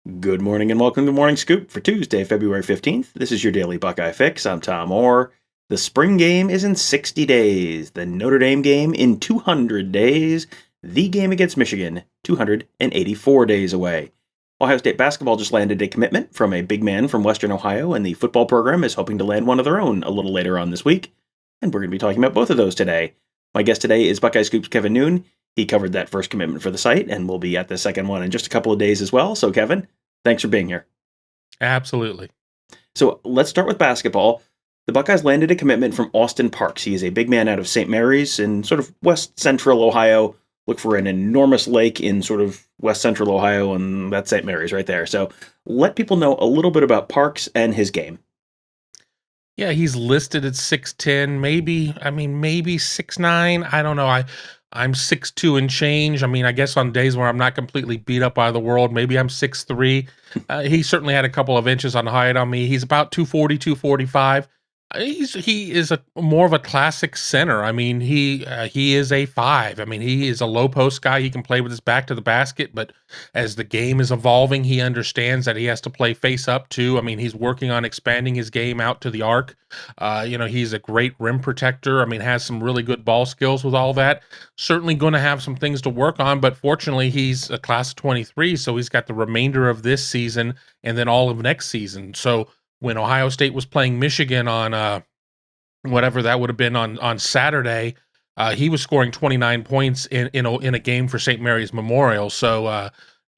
Good morning and welcome to Morning Scoop for Tuesday, February 15th. This is your daily Buckeye fix. I'm Tom Orr. The spring game is in 60 days, the Notre Dame game in 200 days, the game against Michigan 284 days away. Ohio State basketball just landed a commitment from a big man from Western Ohio, and the football program is hoping to land one of their own a little later on this week. And we're going to be talking about both of those today. My guest today is Buckeye Scoop's Kevin Noon. He covered that first commitment for the site, and will be at the second one in just a couple of days as well. So, Kevin, thanks for being here. Absolutely. So let's start with basketball. The Buckeyes landed a commitment from Austin Parks. He is a big man out of St. Mary's in sort of west central Ohio. Look for an enormous lake in sort of west central Ohio, and that's St. Mary's right there. So let people know a little bit about Parks and his game. Yeah, he's listed at 6'10", maybe 6'9". I don't know. I'm 6'2" and change. I mean, I guess on days where I'm not completely beat up by the world, maybe I'm 6'3". He certainly had a couple of inches on height on me. He's about 240, 245. He is a more of a classic center. I mean, he is a five. I mean, he is a low post guy. He can play with his back to the basket, but as the game is evolving, he understands that he has to play face up too. I mean, he's working on expanding his game out to the arc. He's a great rim protector. I mean, has some really good ball skills with all that. Certainly going to have some things to work on, but fortunately, he's a class of 23, so he's got the remainder of this season and then all of next season. So when Ohio State was playing Michigan on whatever that would have been on Saturday, he was scoring 29 points in a game for St. Mary's Memorial. So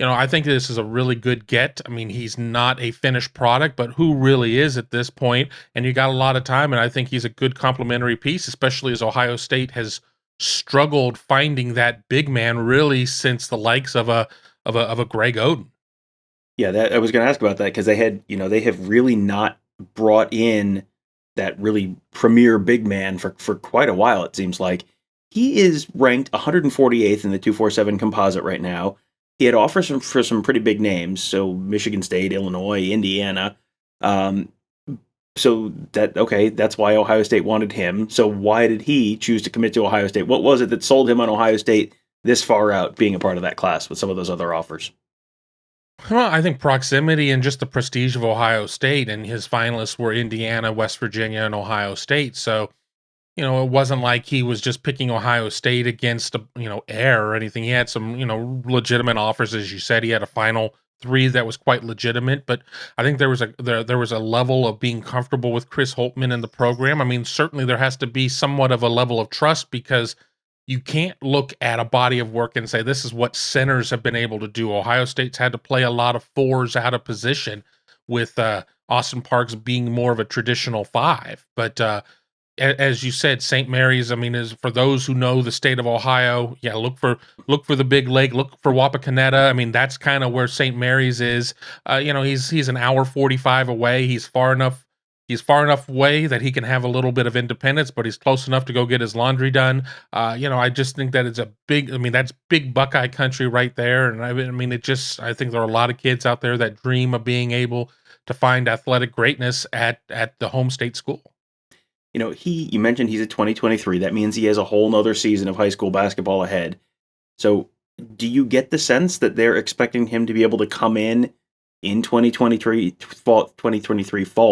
I think this is a really good get. I mean, he's not a finished product, but who really is at this point? And you got a lot of time, and I think he's a good complementary piece, especially as Ohio State has struggled finding that big man really since the likes of a Greg Oden. Yeah, that I was going to ask about that because they have really not brought in that really premier big man for quite a while. It seems like he is ranked 148th in the 247 composite right now. He had offers for some pretty big names, so Michigan State, Illinois, Indiana. Um, so that's why Ohio State wanted him. So why did he choose to commit to Ohio State? What was it that sold him on Ohio State this far out, being a part of that class with some of those other offers? Well, I think proximity and just the prestige of Ohio State, and his finalists were Indiana, West Virginia, and Ohio State. So, it wasn't like he was just picking Ohio State against air or anything. He had some, legitimate offers, as you said. He had a final three that was quite legitimate, but I think there was a level of being comfortable with Chris Holtmann in the program. I mean, certainly there has to be somewhat of a level of trust because you can't look at a body of work and say this is what centers have been able to do. Ohio State's had to play a lot of fours out of position, with Austin Parks being more of a traditional five. But as you said, St. Mary's, I mean, is for those who know the state of Ohio. Yeah, look for the big lake, look for Wapakoneta. I mean, that's kind of where St. Mary's is. He's an hour 45 away. He's far enough away that he can have a little bit of independence, but he's close enough to go get his laundry done. I just think that it's a big. I mean, that's big Buckeye country right there. And I think there are a lot of kids out there that dream of being able to find athletic greatness at the home state school. You mentioned he's a 2023. That means he has a whole nother season of high school basketball ahead. So do you get the sense that they're expecting him to be able to come in 2023 fall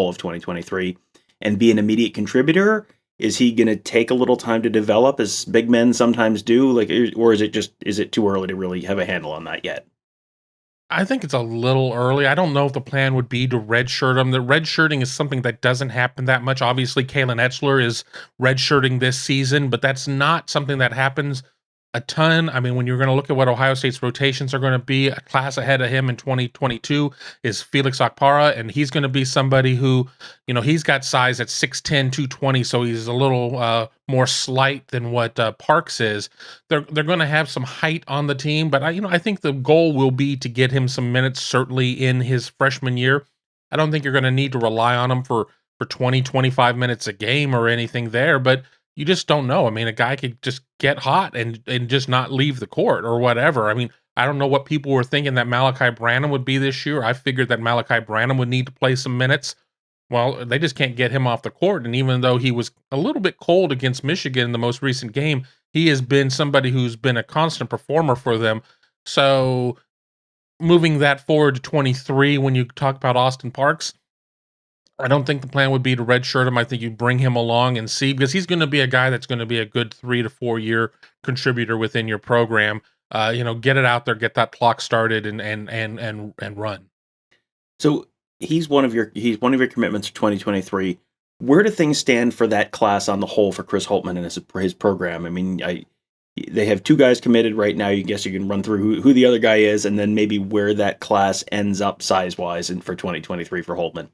of 2023 and be an immediate contributor? Is he going to take a little time to develop as big men sometimes do? Or is it too early to really have a handle on that yet? I think it's a little early. I don't know if the plan would be to redshirt him. The redshirting is something that doesn't happen that much. Obviously, Kalen Etzler is redshirting this season, but that's not something that happens a ton. I mean, when you're going to look at what Ohio State's rotations are going to be, a class ahead of him in 2022 is Felix Okpara, and he's going to be somebody who, he's got size at 6'10", 220, so he's a little more slight than what Parks is. They're going to have some height on the team, but I think the goal will be to get him some minutes, certainly in his freshman year. I don't think you're going to need to rely on him for 20, 25 minutes a game or anything there, but you just don't know. I mean, a guy could just get hot and just not leave the court or whatever. I mean, I don't know what people were thinking that Malachi Branham would be this year. I figured that Malachi Branham would need to play some minutes. Well, they just can't get him off the court. And even though he was a little bit cold against Michigan in the most recent game, he has been somebody who's been a constant performer for them. So moving that forward to 23, when you talk about Austin Parks, I don't think the plan would be to redshirt him. I think you bring him along and see, because he's going to be a guy that's going to be a good 3 to 4 year contributor within your program. Get it out there, get that clock started, and run. So he's one of your commitments for 2023. Where do things stand for that class on the whole for Chris Holtmann and his program? I mean, they have two guys committed right now. You guess you can run through who the other guy is, and then maybe where that class ends up size wise and for 2023 for Holtmann.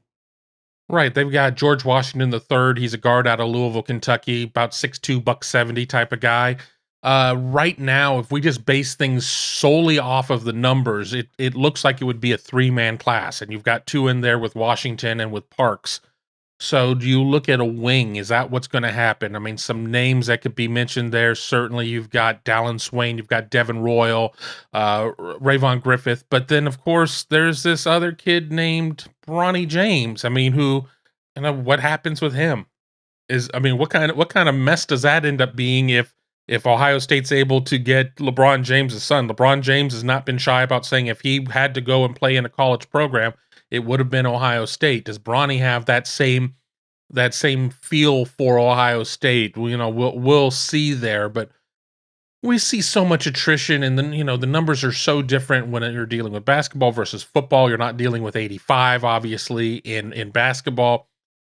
Right, they've got George Washington the third. He's a guard out of Louisville, Kentucky, about 6'2", buck 70 type of guy. Right now, if we just base things solely off of the numbers, it looks like it would be a 3-man class, and you've got two in there with Washington and with Parks. So do you look at a wing? Is that what's going to happen? I mean, some names that could be mentioned there. Certainly, you've got Dallin Swain, you've got Devin Royal, Rayvon Griffith, but then of course there's this other kid named Bronny James. I mean, who, what happens with him? What kind of mess does that end up being if Ohio State's able to get LeBron James' son? LeBron James has not been shy about saying if he had to go and play in a college program, it would have been Ohio State. Does Bronny have that same feel for Ohio State? We'll see there, but we see so much attrition, and then the numbers are so different when you're dealing with basketball versus football. You're not dealing with 85, obviously, in basketball.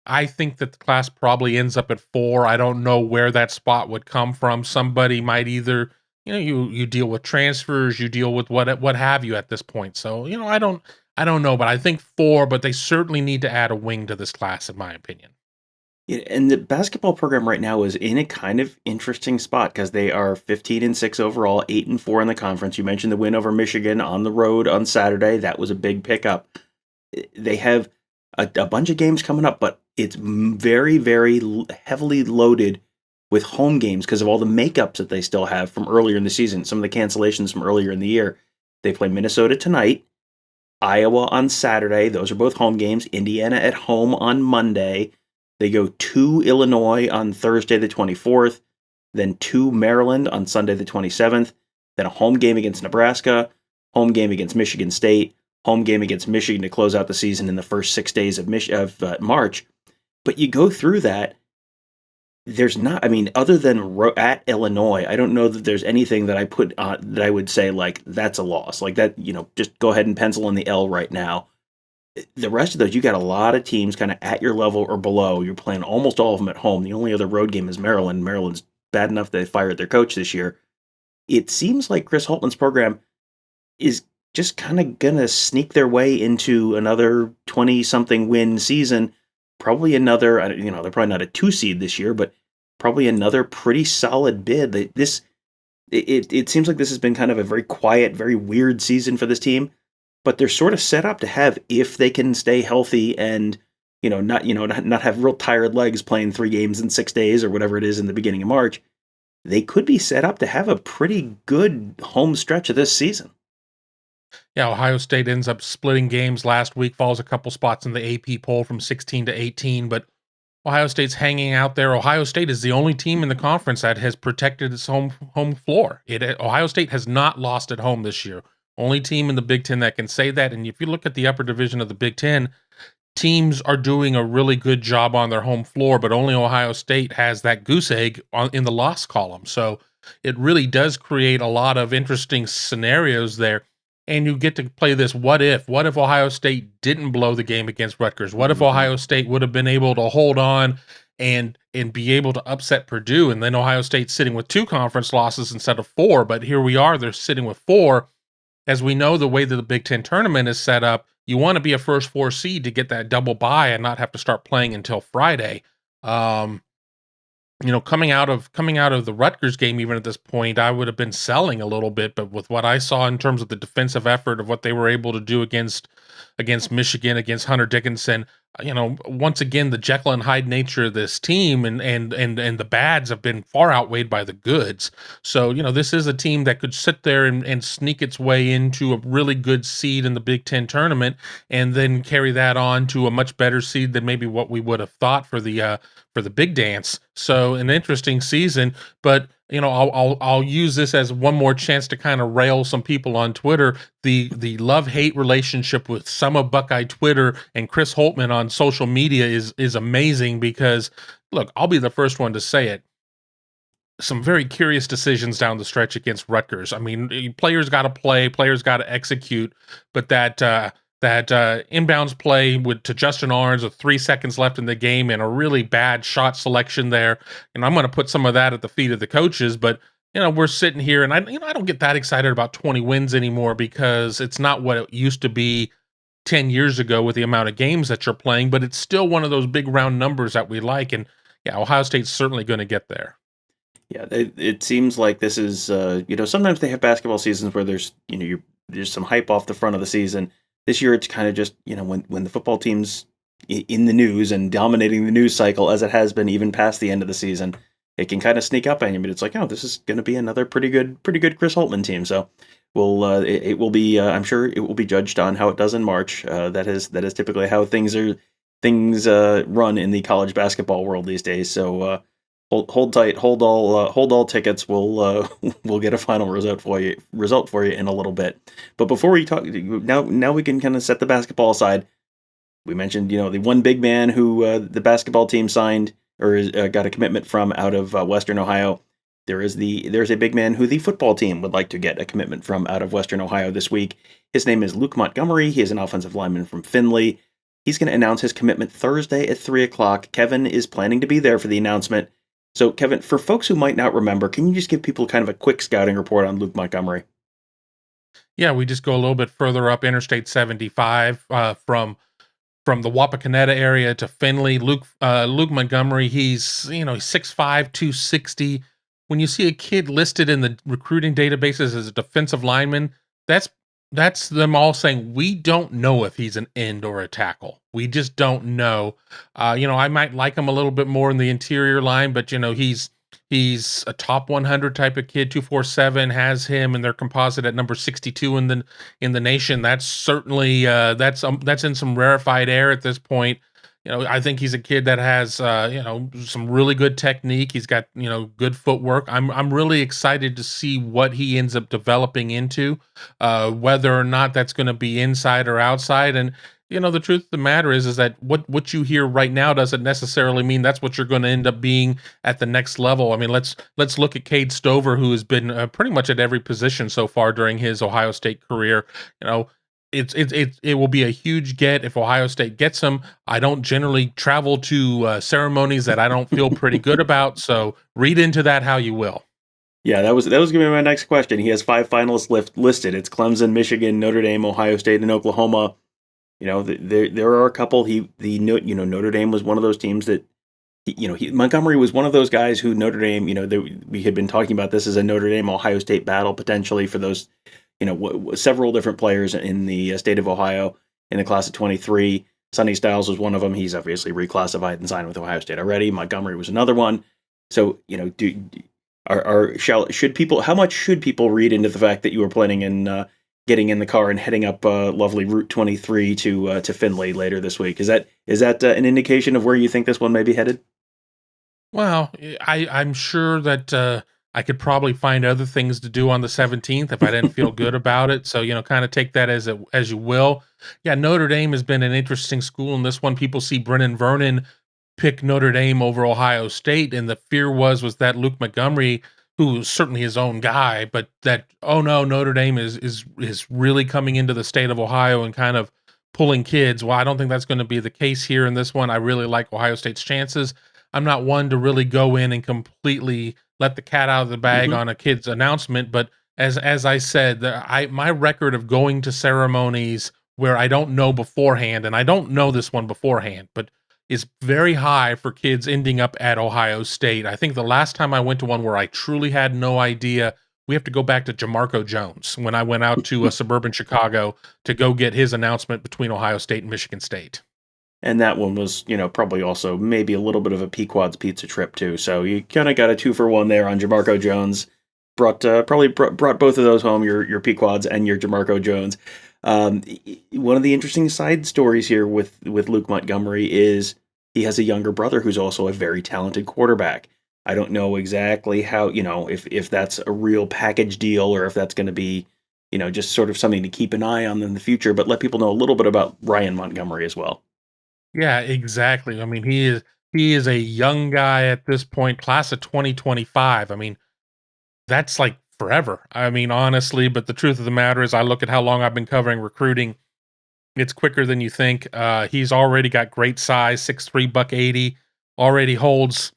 I think that the class probably ends up at 4. I don't know where that spot would come from. Somebody might either, you deal with transfers, you deal with what have you at this point. So, I don't know, but I think 4, but they certainly need to add a wing to this class, in my opinion. Yeah, and the basketball program right now is in a kind of interesting spot because they are 15-6 overall, 8-4 in the conference. You mentioned the win over Michigan on the road on Saturday. That was a big pickup. They have a bunch of games coming up, but it's very, very heavily loaded with home games because of all the makeups that they still have from earlier in the season, some of the cancellations from earlier in the year. They play Minnesota tonight, Iowa on Saturday. Those are both home games. Indiana at home on Monday. They go to Illinois on Thursday the 24th, then to Maryland on Sunday the 27th, then a home game against Nebraska, home game against Michigan State, home game against Michigan to close out the season in the first 6 days of March. But you go through that, there's not, I mean, other than at Illinois, I don't know that there's anything that I put on that I would say, like, that's a loss. Like that, just go ahead and pencil in the L right now. The rest of those, you got a lot of teams kind of at your level or below. You're playing almost all of them at home. The only other road game is Maryland. Maryland's bad enough they fired their coach this year. It seems like Chris Holtmann's program is just kind of going to sneak their way into another 20-something win season. Probably another, they're probably not a 2 seed this year, but probably another pretty solid bid. It seems like this has been kind of a very quiet, very weird season for this team. But they're sort of set up to have, if they can stay healthy and not have real tired legs playing 3 games in 6 days or whatever it is in the beginning of March, they could be set up to have a pretty good home stretch of this season. Yeah, Ohio State ends up splitting games last week, falls a couple spots in the AP poll from 16 to 18, but Ohio State's hanging out there. Ohio State is the only team in the conference that has protected its home floor. Ohio State has not lost at home this year. Only team in the Big Ten that can say that. And if you look at the upper division of the Big Ten, teams are doing a really good job on their home floor, but only Ohio State has that goose egg in the loss column. So it really does create a lot of interesting scenarios there. And you get to play this what if. What if Ohio State didn't blow the game against Rutgers? What if Ohio State would have been able to hold on and be able to upset Purdue? And then Ohio State's sitting with 2 conference losses instead of 4. But here we are, they're sitting with 4. As we know, the way that the Big Ten tournament is set up, you want to be a first 4 seed to get that double bye and not have to start playing until Friday. Coming out of the Rutgers game, even at this point, I would have been selling a little bit, but with what I saw in terms of the defensive effort of what they were able to do against Michigan, against Hunter Dickinson, once again, the Jekyll and Hyde nature of this team and the bads have been far outweighed by the goods. So, this is a team that could sit there and sneak its way into a really good seed in the Big Ten tournament and then carry that on to a much better seed than maybe what we would have thought for the big dance. So an interesting season, but I'll use this as one more chance to kind of rail some people on Twitter. The love hate relationship with some of Buckeye Twitter and Chris Holtmann on social media is amazing because look, I'll be the first one to say it. Some very curious decisions down the stretch against Rutgers. I mean, players got to play, players got to execute, but that inbounds play with to Justin Arns with 3 seconds left in the game and a really bad shot selection there, and I'm going to put some of that at the feet of the coaches. But we're sitting here, and I don't get that excited about 20 wins anymore because it's not what it used to be 10 years ago with the amount of games that you're playing. But it's still one of those big round numbers that we like, and yeah, Ohio State's certainly going to get there. Yeah, it seems like this is, sometimes they have basketball seasons where there's some hype off the front of the season. This year, it's kind of just, when the football team's in the news and dominating the news cycle as it has been even past the end of the season, it can kind of sneak up on you. But it's like, oh, this is going to be another pretty good Chris Holtmann team. So it will be, I'm sure it will be judged on how it does in March. That is typically how things run in the college basketball world these days. So. Hold tight, hold all tickets. We'll we'll get a final result for you in a little bit. But before we talk, now we can kind of set the basketball aside. We mentioned the one big man who the basketball team signed or got a commitment from out of Western Ohio. There's a big man who the football team would like to get a commitment from out of Western Ohio this week. His name is Luke Montgomery. He is an offensive lineman from Findlay. He's going to announce his commitment Thursday at 3:00. Kevin is planning to be there for the announcement. So, Kevin, for folks who might not remember, can you just give people kind of a quick scouting report on Luke Montgomery? Yeah, we just go a little bit further up Interstate 75 from the Wapakoneta area to Findlay. Luke Montgomery, he's 6'5", 260. When you see a kid listed in the recruiting databases as a defensive lineman, that's that's them all saying we don't know if he's an end or a tackle. We just don't know. I might like him a little bit more in the interior line, but he's a top 100 type of kid. 247 has him in their composite at number 62 in the nation. That's certainly that's in some rarefied air at this point. I think he's a kid that has some really good technique. He's got good footwork. I'm really excited to see what he ends up developing into, whether or not that's going to be inside or outside. And the truth of the matter is that what you hear right now doesn't necessarily mean that's what you're going to end up being at the next level. I mean, let's look at Cade Stover, who has been pretty much at every position so far during his Ohio State career. It will be a huge get if Ohio State gets him. I don't generally travel to ceremonies that I don't feel pretty good about, so read into that how you will. Yeah, that was going to be my next question. He has 5 finalists listed. It's Clemson, Michigan, Notre Dame, Ohio State, and Oklahoma. There are a couple. Notre Dame was one of those teams that Montgomery was one of those guys who Notre Dame. We had been talking about this as a Notre Dame Ohio State battle potentially for those. Several different players in the state of Ohio in the class of 23. Sonny Styles was one of them. He's obviously reclassified and signed with Ohio State already. Montgomery was another one. So how much should people read into the fact that you were planning on getting in the car and heading up lovely Route 23 to Findlay later this week? Is that an indication of where you think this one may be headed? Well, I'm sure that I could probably find other things to do on the 17th if I didn't feel good about it. So, kind of take that as you will. Yeah, Notre Dame has been an interesting school in this one. People see Brennan Vernon pick Notre Dame over Ohio State, and the fear was that Luke Montgomery, who was certainly his own guy, but that oh no, Notre Dame is really coming into the state of Ohio and kind of pulling kids. Well, I don't think that's going to be the case here in this one. I really like Ohio State's chances. I'm not one to really go in and completely let the cat out of the bag Mm-hmm. on a kid's announcement, but as I said, my record of going to ceremonies where I don't know beforehand, and I don't know this one beforehand, but is very high for kids ending up at Ohio State. I think the last time I went to one where I truly had no idea, we have to go back to Jamarco Jones when I went out to suburban Chicago to go get his announcement between Ohio State and Michigan State. And that one was, probably also maybe a little bit of a Pequod's pizza trip too. So you kind of got a 2-for-1 there on Jamarco Jones. Brought both of those home, your Pequods and your Jamarco Jones. One of the interesting side stories here with Luke Montgomery is he has a younger brother who's also a very talented quarterback. I don't know exactly how, if that's a real package deal or if that's going to be, just sort of something to keep an eye on in the future, but let people know a little bit about Ryan Montgomery as well. Yeah, exactly. I mean, he is a young guy at this point, class of 2025. I mean, that's like forever. I mean, honestly, but the truth of the matter is I look at how long I've been covering recruiting. It's quicker than you think. He's already got great size, 6'3", buck 80, already holds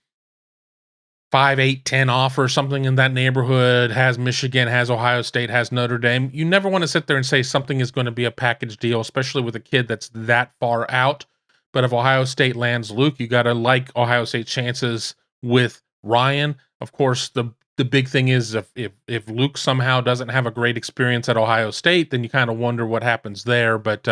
5, 8, 10 offers, something in that neighborhood, has Michigan, has Ohio State, has Notre Dame. You never want to sit there and say something is going to be a package deal, especially with a kid that's that far out. But if Ohio State lands Luke, you got to like Ohio State's chances with Ryan. Of course, the big thing is if Luke somehow doesn't have a great experience at Ohio State, then you kind of wonder what happens there. But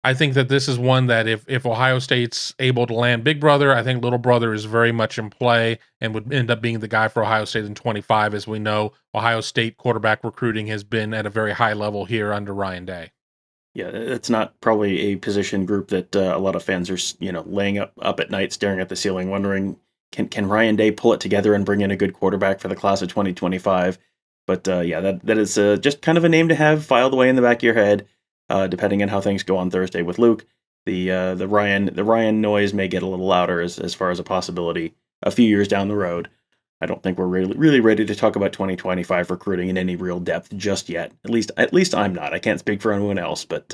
I think that this is one that if Ohio State's able to land Big Brother, I think Little Brother is very much in play and would end up being the guy for Ohio State in 25. As we know, Ohio State quarterback recruiting has been at a very high level here under Ryan Day. Yeah, it's not probably a position group that a lot of fans are, laying up at night, staring at the ceiling, wondering, can Ryan Day pull it together and bring in a good quarterback for the class of 2025? But yeah, that is just kind of a name to have filed away in the back of your head, depending on how things go on Thursday with Luke. The Ryan noise may get a little louder as far as a possibility a few years down the road. I don't think we're really ready to talk about 2025 recruiting in any real depth just yet. At least I'm not. I can't speak for anyone else, but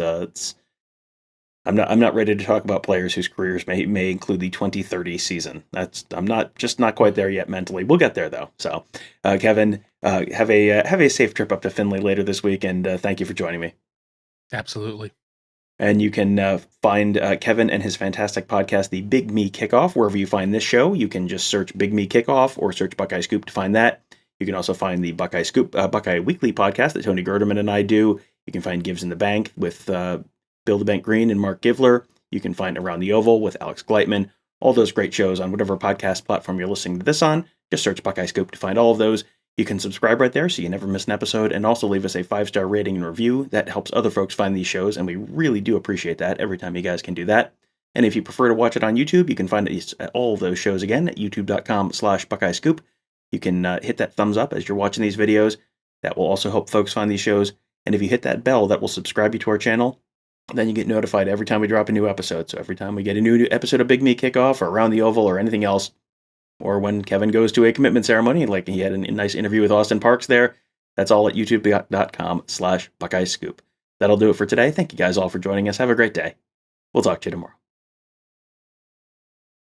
I'm not ready to talk about players whose careers may include the 2030 season. I'm not quite there yet mentally. We'll get there though. So, Kevin, have a safe trip up to Findlay later this week, and thank you for joining me. Absolutely. And you can find Kevin and his fantastic podcast, The Big Me Kickoff, wherever you find this show. You can just search Big Me Kickoff or search Buckeye Scoop to find that. You can also find the Buckeye Scoop, Buckeye Weekly podcast that Tony Gerderman and I do. You can find Gives in the Bank with Bill the Bank Green and Mark Givler. You can find Around the Oval with Alex Gleitman. All those great shows on whatever podcast platform you're listening to this on. Just search Buckeye Scoop to find all of those. You can subscribe right there so you never miss an episode, and also leave us a 5-star rating and review. That helps other folks find these shows, and we really do appreciate that every time you guys can do that. And if you prefer to watch it on YouTube, you can find all of those shows again at youtube.com/Buckeye Scoop. You can hit that thumbs up as you're watching these videos. That will also help folks find these shows. And if you hit that bell, that will subscribe you to our channel. Then you get notified every time we drop a new episode. So every time we get a new episode of Big Me Kickoff or Around the Oval or anything else, or when Kevin goes to a commitment ceremony, like he had a nice interview with Austin Parks there, that's all at youtube.com/Buckeye Scoop. That'll do it for today. Thank you guys all for joining us. Have a great day. We'll talk to you tomorrow.